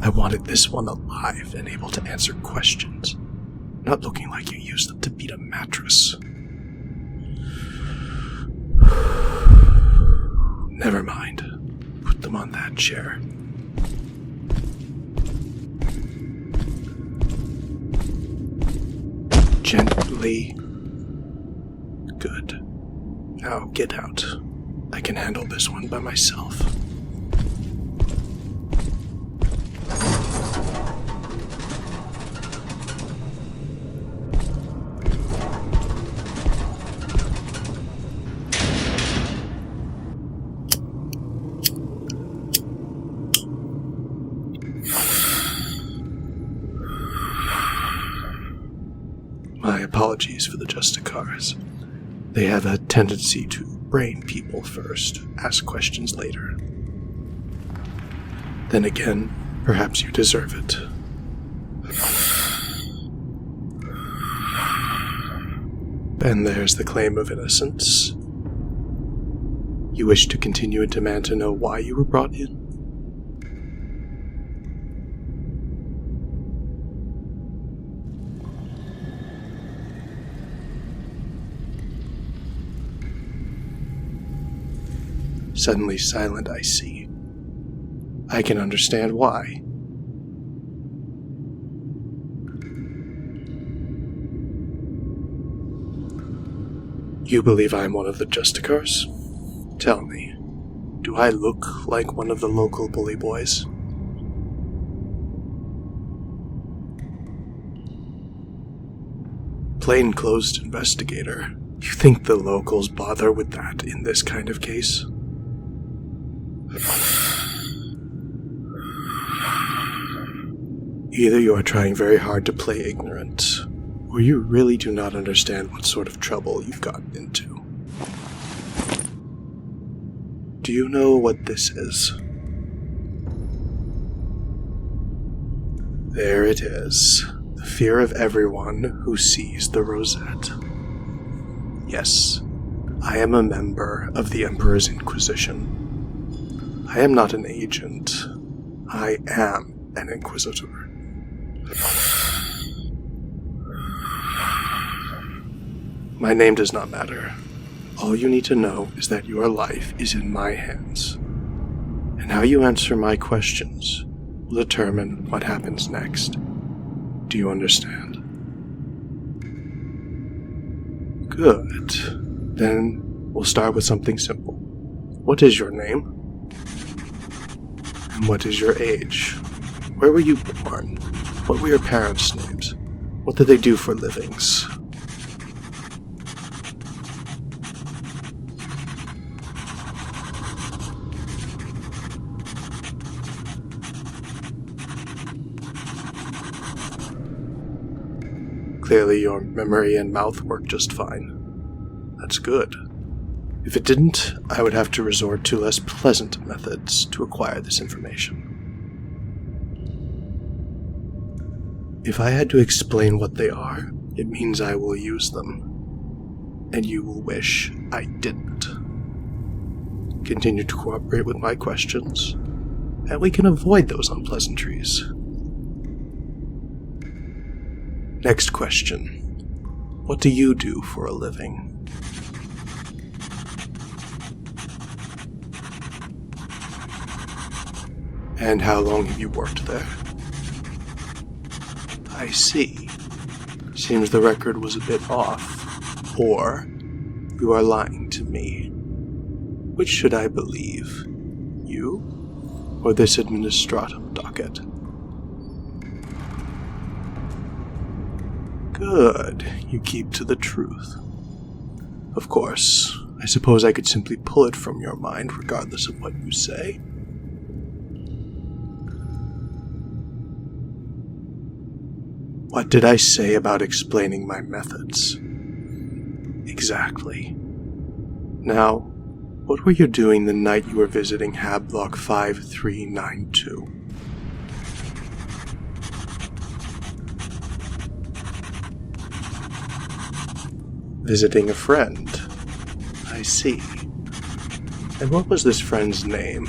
I wanted this one alive and able to answer questions, not looking like you used them to beat a mattress. Never mind. Put them on that chair. Gently. Good. Now get out. I can handle this one by myself. My apologies for the Justicars. They have a tendency to brain people first, ask questions later. Then again, perhaps you deserve it. And there's the claim of innocence. You wish to continue and demand to know why you were brought in? Suddenly silent, I see. I can understand why. You believe I'm one of the Justicars? Tell me, do I look like one of the local bully boys? Plainclothes investigator. You think the locals bother with that in this kind of case? Either you are trying very hard to play ignorant, or you really do not understand what sort of trouble you've gotten into. Do you know what this is? There it is, the fear of everyone who sees the rosette. Yes, I am a member of the Emperor's Inquisition. I am not an agent. I am an Inquisitor. My name does not matter. All you need to know is that your life is in my hands. And how you answer my questions will determine what happens next. Do you understand? Good. Then we'll start with something simple. What is your name? And what is your age? Where were you born? What were your parents' names? What did they do for livings? Clearly your memory and mouth work just fine. That's good. If it didn't, I would have to resort to less pleasant methods to acquire this information. If I had to explain what they are, it means I will use them. And you will wish I didn't. Continue to cooperate with my questions, and we can avoid those unpleasantries. Next question. What do you do for a living? And how long have you worked there? I see. Seems the record was a bit off. Or you are lying to me. Which should I believe? You? Or this administratum docket? Good. You keep to the truth. Of course, I suppose I could simply pull it from your mind regardless of what you say. What did I say about explaining my methods? Exactly. Now, what were you doing the night you were visiting hab-block 5392? Visiting a friend. I see. And what was this friend's name?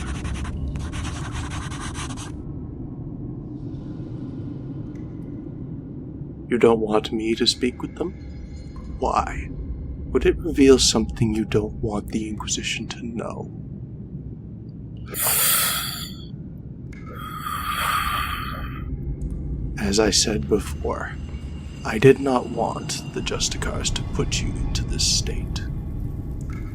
You don't want me to speak with them? Why? Would it reveal something you don't want the Inquisition to know? As I said before, I did not want the Justicars to put you into this state.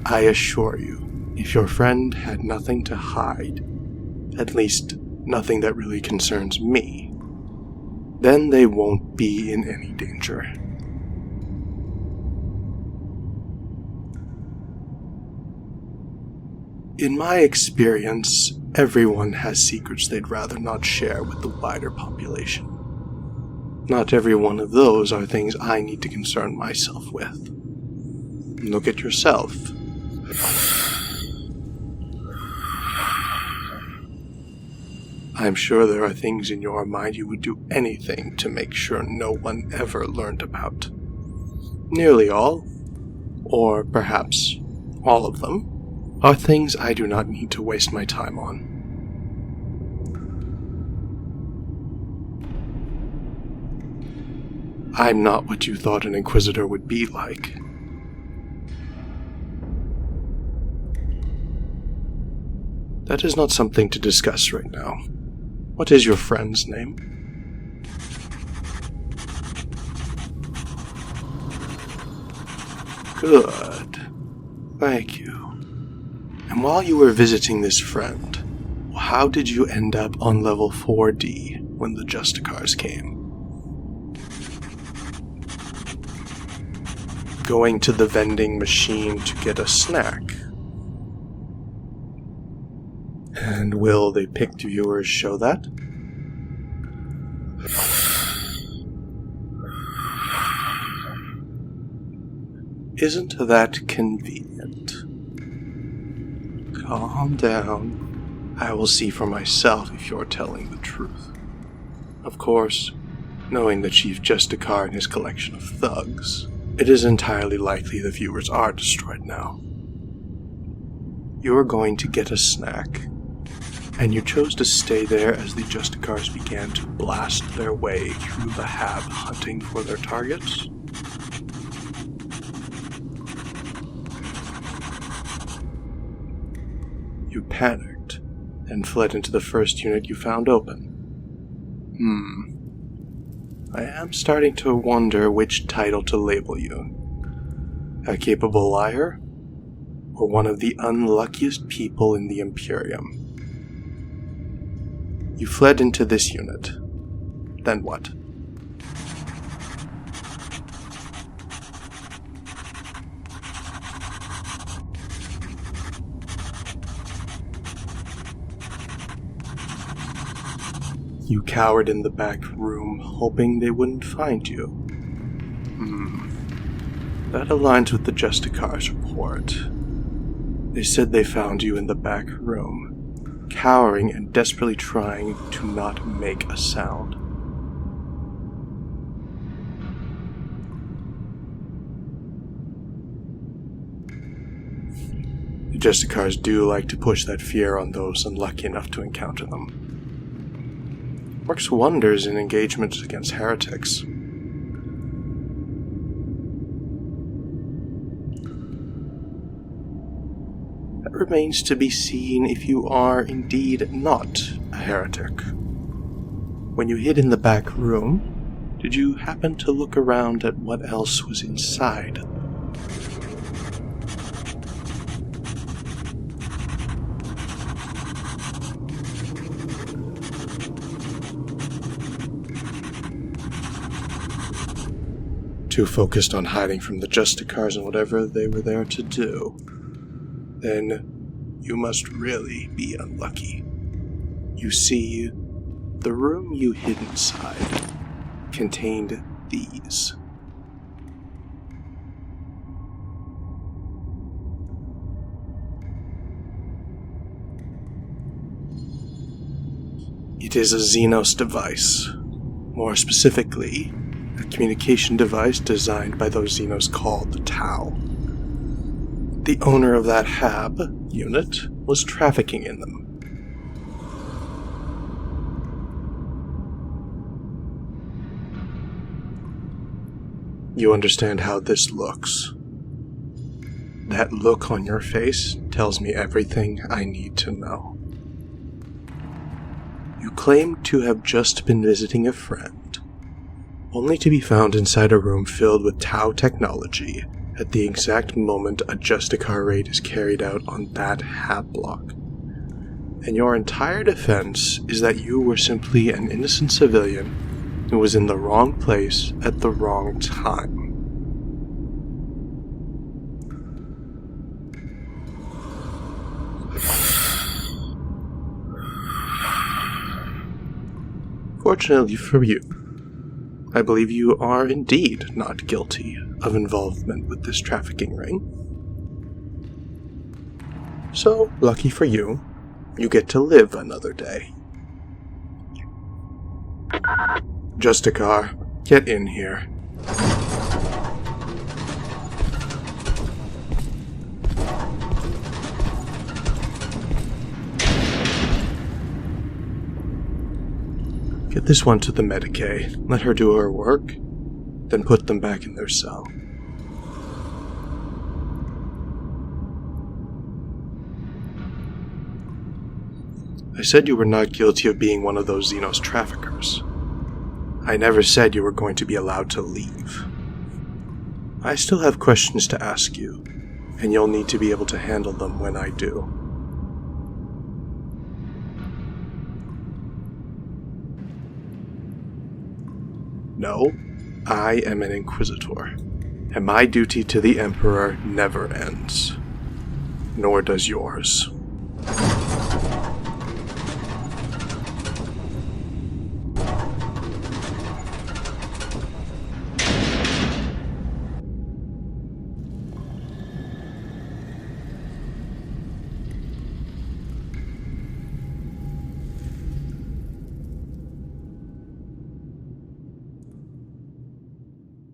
I assure you, if your friend had nothing to hide, at least nothing that really concerns me, then they won't be in any danger. In my experience, everyone has secrets they'd rather not share with the wider population. Not every one of those are things I need to concern myself with. Look at yourself. I'm sure there are things in your mind you would do anything to make sure no one ever learned about. Nearly all, or perhaps all of them, are things I do not need to waste my time on. I'm not what you thought an Inquisitor would be like. That is not something to discuss right now. What is your friend's name? Good. Thank you. And while you were visiting this friend, how did you end up on level 4D when the Justicars came? Going to the vending machine to get a snack. And will the picked viewers show that? Isn't that convenient? Calm down. I will see for myself if you're telling the truth. Of course, knowing the Chief Justicar and his collection of thugs, it is entirely likely the viewers are destroyed now. You're going to get a snack, and you chose to stay there as the Justicars began to blast their way through the hab hunting for their targets? You panicked and fled into the first unit you found open. I am starting to wonder which title to label you. A capable liar? Or one of the unluckiest people in the Imperium? You fled into this unit. Then what? You cowered in the back room, hoping they wouldn't find you. That aligns with the Justicars report. They said they found you in the back room, cowering and desperately trying to not make a sound. The Justicars do like to push that fear on those unlucky enough to encounter them. Works wonders in engagements against heretics. That remains to be seen if you are indeed not a heretic. When you hid in the back room, did you happen to look around at what else was inside? Too focused on hiding from the Justicars and whatever they were there to do. Then you must really be unlucky. You see, the room you hid inside contained these. It is a Xenos device. More specifically, a communication device designed by those Xenos called the Tau. The owner of that hab unit was trafficking in them. You understand how this looks. That look on your face tells me everything I need to know. You claim to have just been visiting a friend, only to be found inside a room filled with Tau technology at the exact moment a Justicar raid is carried out on that hab-block. And your entire defense is that you were simply an innocent civilian who was in the wrong place at the wrong time. Fortunately for you, I believe you are indeed not guilty of involvement with this trafficking ring. So, lucky for you, you get to live another day. Justicar, get in here. Get this one to the Medicaid, let her do her work, then put them back in their cell. I said you were not guilty of being one of those Xenos traffickers. I never said you were going to be allowed to leave. I still have questions to ask you, and you'll need to be able to handle them when I do. No, I am an Inquisitor, and my duty to the Emperor never ends. Nor does yours.